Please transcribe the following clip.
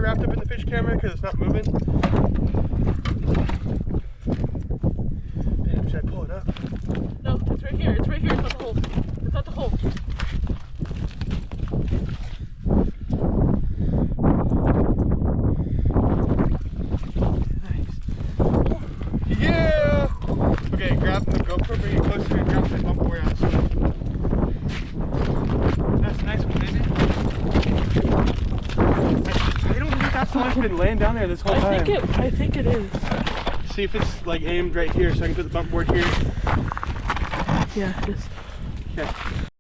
wrapped up in the fish camera because it's not moving. Damn, should I pull it up? No, it's right here. It's right here. It's not the hole. It's not the hole. Nice. Yeah! Okay, grab the GoPro, bring it closer, and grab the bump board on this one. That's a nice one, isn't it? I don't think that's the one that's been laying down there this whole time. I think it is. See if it's like aimed right here so I can put the bump board here. Yeah, it is. Okay.